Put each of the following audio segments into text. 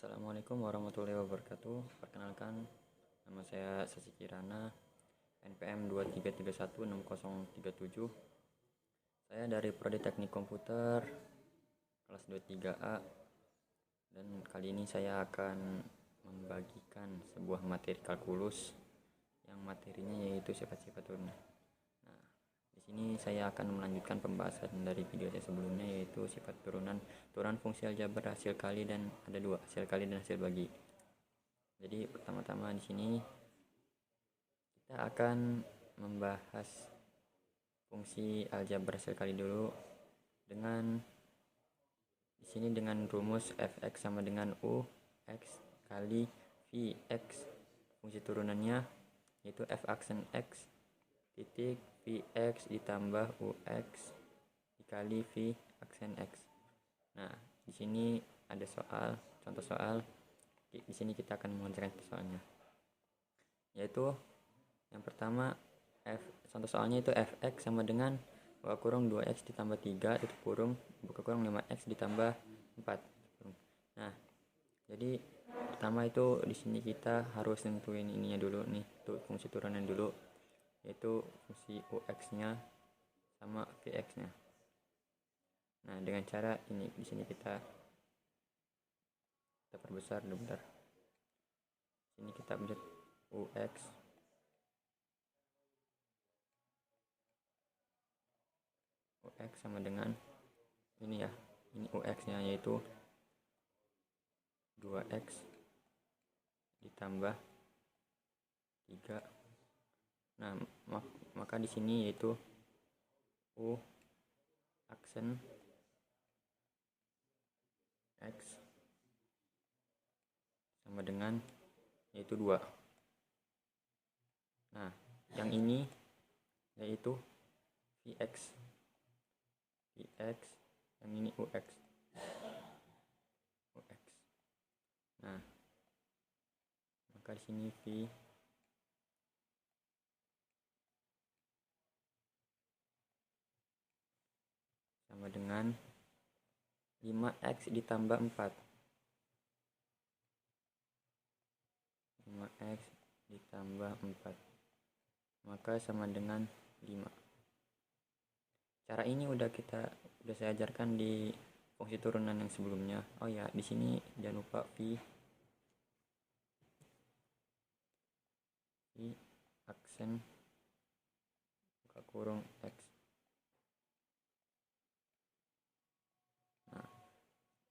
Assalamualaikum warahmatullahi wabarakatuh. Perkenalkan, nama saya Sasi Kirana, NPM 23316037. Saya dari Prodi Teknik Komputer kelas 23A, dan kali ini saya akan membagikan sebuah materi kalkulus yang materinya yaitu sifat-sifat turunan. Nah, di sini saya akan melanjutkan pembahasan dari video saya sebelumnya, yaitu sifat turunan fungsi aljabar, hasil kali, dan ada dua, hasil kali dan hasil bagi. Jadi pertama-tama di sini kita akan membahas fungsi aljabar hasil kali dulu dengan di sini dengan rumus fx sama dengan ux kali vx. Fungsi turunannya yaitu f aksen x titik vx ditambah ux dikali v aksen x. Nah, di sini ada contoh soal. Di sini kita akan mengerjakan soalnya. Yaitu yang pertama, contoh soalnya itu fx sama dengan buka kurung 2x ditambah 3 tutup kurung buka kurung 5x ditambah 4. Nah, jadi pertama itu di sini kita harus tentuin ininya dulu nih, tuh fungsi turunan dulu, yaitu fungsi ux-nya sama vx-nya. Nah, dengan cara ini di sini kita perbesar dulu, bentar. Sini kita pencet ux sama dengan ini ya, ini ux-nya yaitu 2x ditambah 3. Nah, maka di sini yaitu u aksen x sama dengan yaitu 2. Nah, yang ini yaitu vx, yang ini ux. Nah, maka di sini v sama dengan 5x ditambah 4. 5x ditambah 4 maka sama dengan 5. Cara ini udah saya ajarkan di fungsi turunan yang sebelumnya. Oh ya, di sini jangan lupa v aksen buka kurung x. Nah,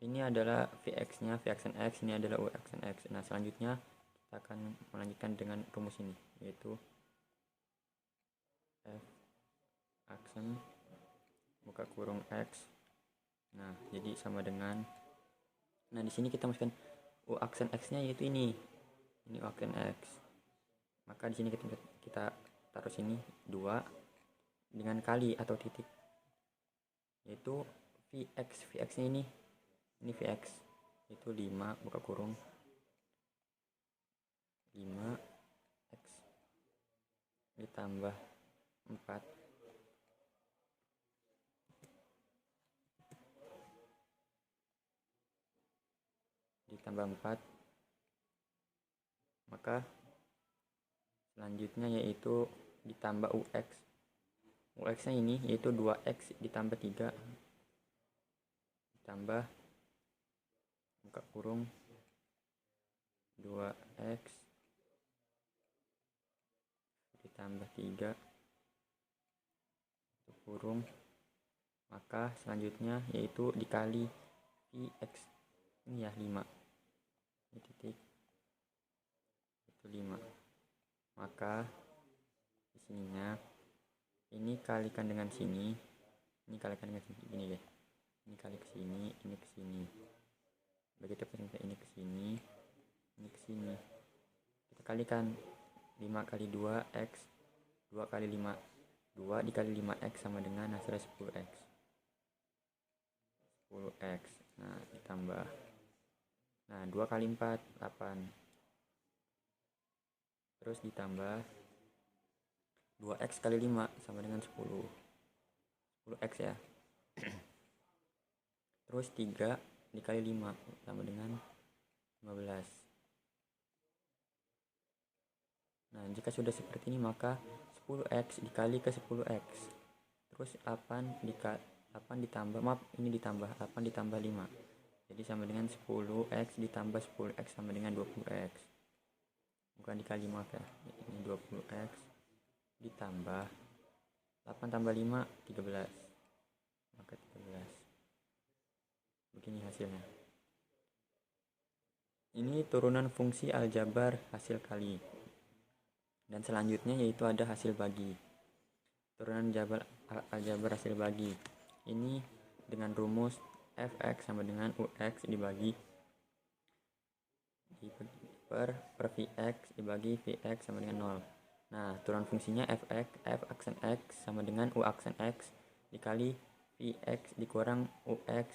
ini adalah vx-nya, v aksen x, ini adalah u aksen x. Nah, selanjutnya kita akan melanjutkan dengan rumus ini, yaitu f aksen buka kurung x. Nah, jadi sama dengan, nah di sini kita masukkan u aksen x-nya yaitu ini u aksen x. Maka di sini kita taruh sini 2 dengan kali atau titik, yaitu vx-nya ini vx itu 5 buka kurung 5x ditambah 4 maka selanjutnya yaitu ditambah ux-nya ini yaitu 2x ditambah 3 ditambah buka kurung 2x ditambah 3 tutup kurung, maka selanjutnya yaitu dikali vx ini ya 5 ini titik itu 5. Maka di sininya ini kalikan dengan sini, ini kalikan dengan sini, gini deh, ini kali ke sini, ini ke sini, begitu pun ini ke sini, ini ke sini, kita kalikan 5 kali 2x, 2 kali 5, 2 dikali 5x sama dengan hasilnya 10x. Nah, ditambah, nah 2 kali 4 8, terus ditambah 2x kali 5 sama dengan 10x ya. Terus 3 dikali 5 sama dengan 15. Nah, jika sudah seperti ini maka 10x dikali ke 10x. Terus 8 ditambah, maaf ini ditambah 8 ditambah 5. Jadi sama dengan 10x ditambah 10x sama dengan 20x. Bukan dikali, maaf ya. Ini 20x ditambah 8 tambah 5 13. Maka 13. Begini hasilnya. Ini turunan fungsi aljabar hasil kali. Dan selanjutnya yaitu ada hasil bagi. Turunan aljabar hasil bagi. Ini dengan rumus fx sama dengan ux dibagi per vx dibagi vx sama dengan 0. Nah, turunan fungsinya f aksen x sama dengan u aksen x dikali vx dikurang ux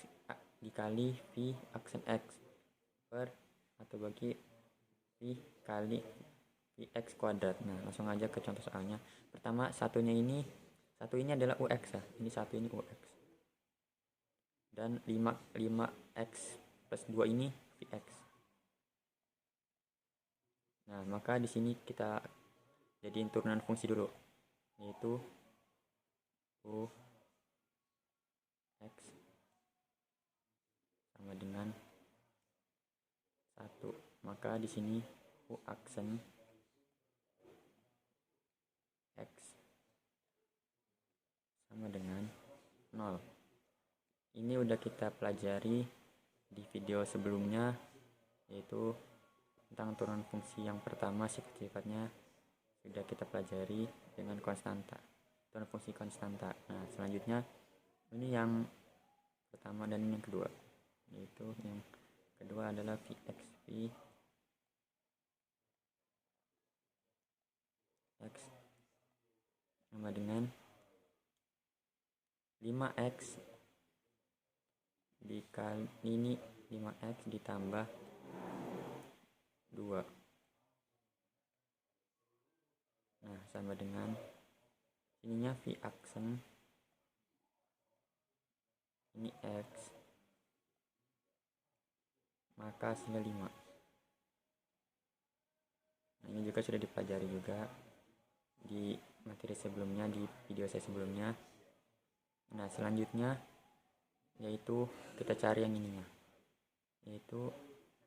dikali v aksen x per atau bagi v kali vx kuadrat. Nah, langsung aja ke contoh soalnya. Pertama, satu ini adalah ux ya. Ini satu ini ux. Dan 5x plus 2 ini vx. Nah, maka di sini kita jadiin turunan fungsi dulu, yaitu ux sama dengan 1. Maka di sini u aksen x sama dengan 0. Ini udah kita pelajari di video sebelumnya, yaitu tentang turunan fungsi yang pertama sifat-sifatnya sudah kita pelajari dengan konstanta, turunan fungsi konstanta. Nah, selanjutnya ini yang pertama dan yang kedua, yaitu yang kedua adalah vx x sama dengan 5x dikali ini 5x ditambah 2. Nah, sama dengan ininya v aksen ini x, maka hasilnya 5. Nah, ini juga sudah dipelajari juga di materi sebelumnya, di video saya sebelumnya. Nah, selanjutnya yaitu kita cari yang ininya, yaitu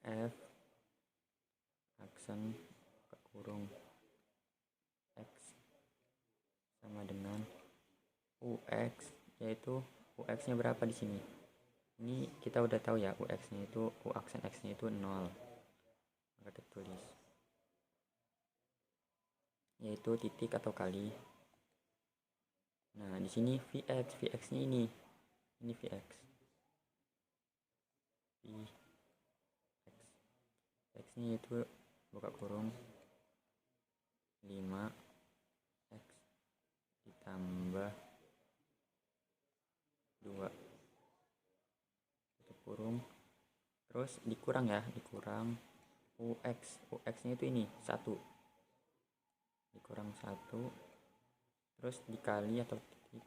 f aksen kurung x sama dengan ux, yaitu ux nya berapa di sini. Ini kita udah tahu ya, ux nya itu u aksen x nya itu 0. Maka kita tulis yaitu titik atau kali. Nah, di sini vx nya ini vx x nya itu buka kurung 5x ditambah 2 tutup kurung, terus dikurang ux nya itu ini 1 dikurang 1, terus dikali atau titik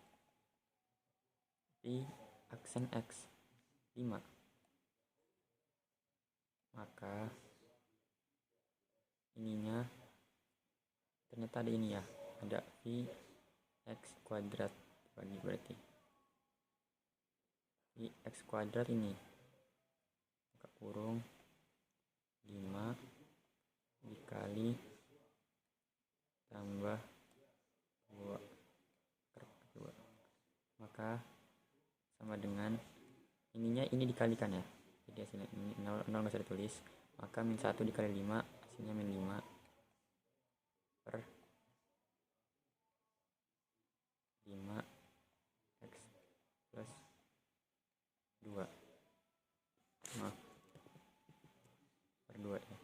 v aksen x 5. Maka ininya ternyata ada ini ya, ada v x kuadrat bagi berarti v x kuadrat ini buka kurung 5 dikali tambah 2 per 2, maka sama dengan ininya ini dikalikan ya, jadi hasilnya ini 0 nggak usah ditulis, maka min 1 dikali 5 hasilnya min 5 per 5x plus 2, maaf, per 2 ya.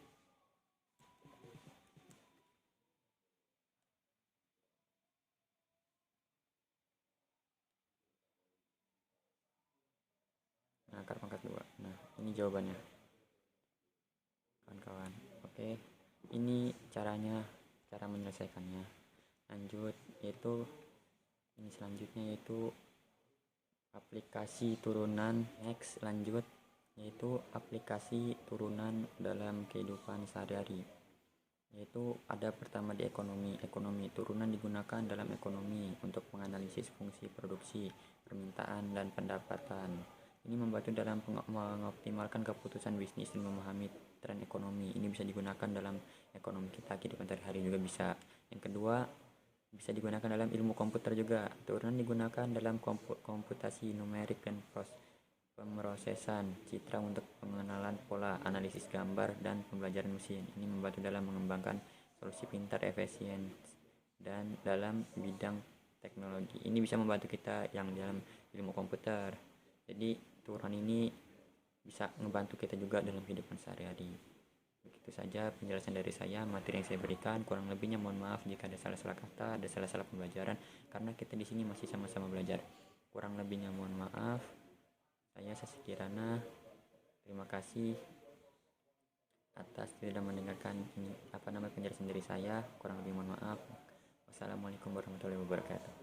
Nah, akar pangkat 2. Nah, ini jawabannya kawan-kawan. Oke, ini cara menyelesaikannya. Lanjut, yaitu ini selanjutnya yaitu aplikasi turunan. Next, lanjut yaitu aplikasi turunan dalam kehidupan sehari-hari. Yaitu ada pertama di ekonomi. Turunan digunakan dalam ekonomi untuk menganalisis fungsi produksi, permintaan, dan pendapatan. Ini membantu dalam mengoptimalkan keputusan bisnis dan memahami tren ekonomi. Ini bisa digunakan dalam ekonomi kita, kehidupan sehari-hari juga bisa. Yang kedua, bisa digunakan dalam ilmu komputer juga. Turunan digunakan dalam komputasi numerik dan pemrosesan citra untuk pengenalan pola, analisis gambar, dan pembelajaran mesin. Ini membantu dalam mengembangkan solusi pintar, efisien, dan dalam bidang teknologi. Ini bisa membantu kita yang dalam ilmu komputer. Jadi turunan ini bisa membantu kita juga dalam kehidupan sehari-hari. Begitu saja penjelasan dari saya, materi yang saya berikan. Kurang lebihnya mohon maaf jika ada salah-salah kata, ada salah-salah pembelajaran, karena kita di sini masih sama-sama belajar. Kurang lebihnya mohon maaf. Saya Sasi Kirana, terima kasih atas tidak mendengarkan penjelasan dari saya. Kurang lebih mohon maaf. Wassalamualaikum warahmatullahi wabarakatuh.